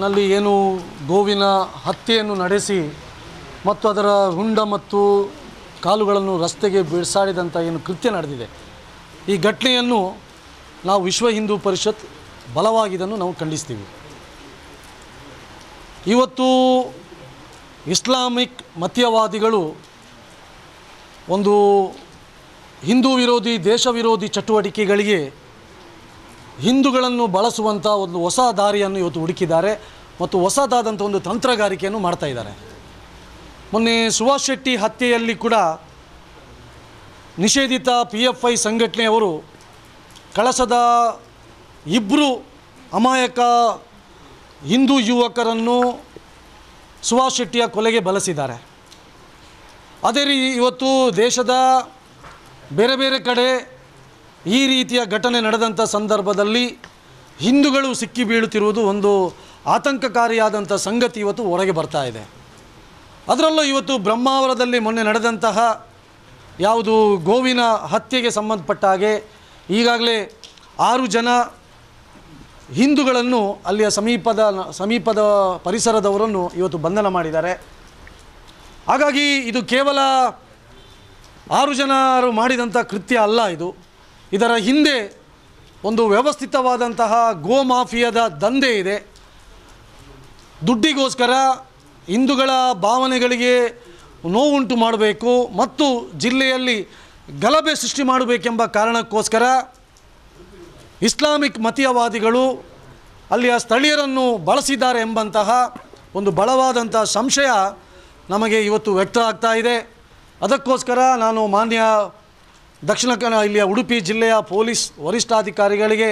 ನಲ್ಲಿ ಏನು ಗೋವಿನ ಹತ್ಯೆಯನ್ನು ನಡೆಸಿ ಮತ್ತು ಅದರ ರುಂಡ ಮತ್ತು ಕಾಲುಗಳನ್ನು ರಸ್ತೆಗೆ ಬಿಸಾಡಿದಂಥ ಏನು ಕೃತ್ಯ ನಡೆದಿದೆ, ಈ ಘಟನೆಯನ್ನು ನಾವು ವಿಶ್ವ ಹಿಂದೂ ಪರಿಷತ್ ಬಲವಾಗಿದ್ದನ್ನು ನಾವು ಖಂಡಿಸ್ತೀವಿ. ಇವತ್ತು ಇಸ್ಲಾಮಿಕ್ ಮತೀಯವಾದಿಗಳು ಒಂದು ಹಿಂದೂ ವಿರೋಧಿ ದೇಶ ವಿರೋಧಿ ಚಟುವಟಿಕೆಗಳಿಗೆ ಹಿಂದೂಗಳನ್ನು ಬಳಸುವಂಥ ಒಂದು ಹೊಸ ದಾರಿಯನ್ನು ಇವತ್ತು ಹುಡುಕಿದ್ದಾರೆ ಮತ್ತು ಹೊಸದಾದಂಥ ಒಂದು ತಂತ್ರಗಾರಿಕೆಯನ್ನು ಮಾಡ್ತಾ ಇದ್ದಾರೆ. ಮೊನ್ನೆ ಸುಭಾಷ್ ಶೆಟ್ಟಿ ಹತ್ಯೆಯಲ್ಲಿ ಕೂಡ ನಿಷೇಧಿತ PFI ಸಂಘಟನೆಯವರು ಕಳಸದ ಇಬ್ಬರು ಅಮಾಯಕ ಹಿಂದೂ ಯುವಕರನ್ನು ಸುಭಾಷ್ ಶೆಟ್ಟಿಯ ಕೊಲೆಗೆ ಬಳಸಿದ್ದಾರೆ. ಅದೇ ಇವತ್ತು ದೇಶದ ಬೇರೆ ಬೇರೆ ಕಡೆ ಈ ರೀತಿಯ ಘಟನೆ ನಡೆದಂಥ ಸಂದರ್ಭದಲ್ಲಿ ಹಿಂದೂಗಳು ಸಿಕ್ಕಿ ಬೀಳುತ್ತಿರುವುದು ಒಂದು ಆತಂಕಕಾರಿಯಾದಂಥ ಸಂಗತಿ ಇವತ್ತು ಹೊರಗೆ ಬರ್ತಾ ಇದೆ. ಅದರಲ್ಲೂ ಇವತ್ತು ಬ್ರಹ್ಮಾವರದಲ್ಲಿ ಮೊನ್ನೆ ನಡೆದಂತಹ ಯಾವುದು ಗೋವಿನ ಹತ್ಯೆಗೆ ಸಂಬಂಧಪಟ್ಟ ಹಾಗೆ ಈಗಾಗಲೇ 6 ಜನ ಹಿಂದೂಗಳನ್ನು ಅಲ್ಲಿಯ ಸಮೀಪದ ಪರಿಸರದವರನ್ನು ಇವತ್ತು ಬಂಧನ ಮಾಡಿದ್ದಾರೆ. ಹಾಗಾಗಿ ಇದು ಕೇವಲ 6 ಜನರು ಮಾಡಿದಂಥ ಕೃತ್ಯ ಅಲ್ಲ, ಇದರ ಹಿಂದೆ ಒಂದು ವ್ಯವಸ್ಥಿತವಾದಂತಹ ಗೋ ಮಾಫಿಯಾದ ದಂಧೆ ಇದೆ. ದುಡ್ಡಿಗೋಸ್ಕರ ಹಿಂದೂಗಳ ಭಾವನೆಗಳಿಗೆ ನೋವುಂಟು ಮಾಡಬೇಕು ಮತ್ತು ಜಿಲ್ಲೆಯಲ್ಲಿ ಗಲಭೆ ಸೃಷ್ಟಿ ಮಾಡಬೇಕೆಂಬ ಕಾರಣಕ್ಕೋಸ್ಕರ ಇಸ್ಲಾಮಿಕ್ ಮತೀಯವಾದಿಗಳು ಅಲ್ಲಿಯ ಸ್ಥಳೀಯರನ್ನು ಬಳಸಿದ್ದಾರೆ ಎಂಬಂತಹ ಒಂದು ಬಲವಾದಂಥ ಸಂಶಯ ನಮಗೆ ಇವತ್ತು ವ್ಯಕ್ತ ಆಗ್ತಾ ಇದೆ. ಅದಕ್ಕೋಸ್ಕರ ನಾನು ಮಾನ್ಯ ದಕ್ಷಿಣ ಇಲ್ಲಿಯ ಉಡುಪಿ ಜಿಲ್ಲೆಯ ಪೊಲೀಸ್ ವರಿಷ್ಠಾಧಿಕಾರಿಗಳಿಗೆ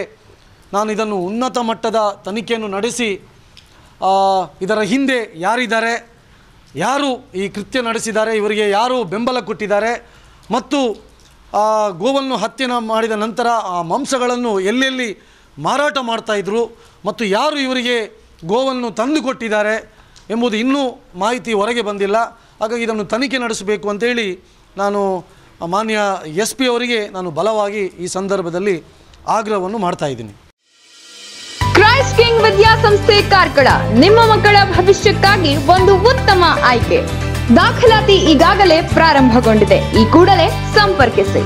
ನಾನು ಇದನ್ನು ಉನ್ನತ ಮಟ್ಟದ ತನಿಖೆಯನ್ನು ನಡೆಸಿ ಇದರ ಹಿಂದೆ ಯಾರಿದ್ದಾರೆ, ಯಾರು ಈ ಕೃತ್ಯ ನಡೆಸಿದ್ದಾರೆ, ಇವರಿಗೆ ಯಾರು ಬೆಂಬಲ ಕೊಟ್ಟಿದ್ದಾರೆ ಮತ್ತು ಗೋವನ್ನು ಹತ್ಯೆ ಮಾಡಿದ ನಂತರ ಆ ಮಾಂಸಗಳನ್ನು ಎಲ್ಲೆಲ್ಲಿ ಮಾರಾಟ ಮಾಡ್ತಾಯಿದ್ರು ಮತ್ತು ಯಾರು ಇವರಿಗೆ ಗೋವನ್ನು ತಂದು ಕೊಟ್ಟಿದ್ದಾರೆ ಎಂಬುದು ಇನ್ನೂ ಮಾಹಿತಿ ಹೊರಗೆ ಬಂದಿಲ್ಲ. ಹಾಗಾಗಿ ಇದನ್ನು ತನಿಖೆ ನಡೆಸಬೇಕು ಅಂತೇಳಿ ನಾನು ಮಾನ್ಯ SP ಅವರಿಗೆ ನಾನು ಬಲವಾಗಿ ಈ ಸಂದರ್ಭದಲ್ಲಿ ಆಗ್ರಹವನ್ನು ಮಾಡ್ತಾ ಇದ್ದೀನಿ. ಕ್ರೈಸ್ಟ್ ಕಿಂಗ್ ವಿದ್ಯಾಸಂಸ್ಥೆ ಕಾರ್ಕಳ ನಿಮ್ಮ ಮಕ್ಕಳ ಭವಿಷ್ಯಕ್ಕಾಗಿ ಒಂದು ಉತ್ತಮ ಆಯ್ಕೆ. ದಾಖಲಾತಿ ಈಗಾಗಲೇ ಪ್ರಾರಂಭಗೊಂಡಿದೆ. ಈ ಕೂಡಲೇ ಸಂಪರ್ಕಿಸಿ.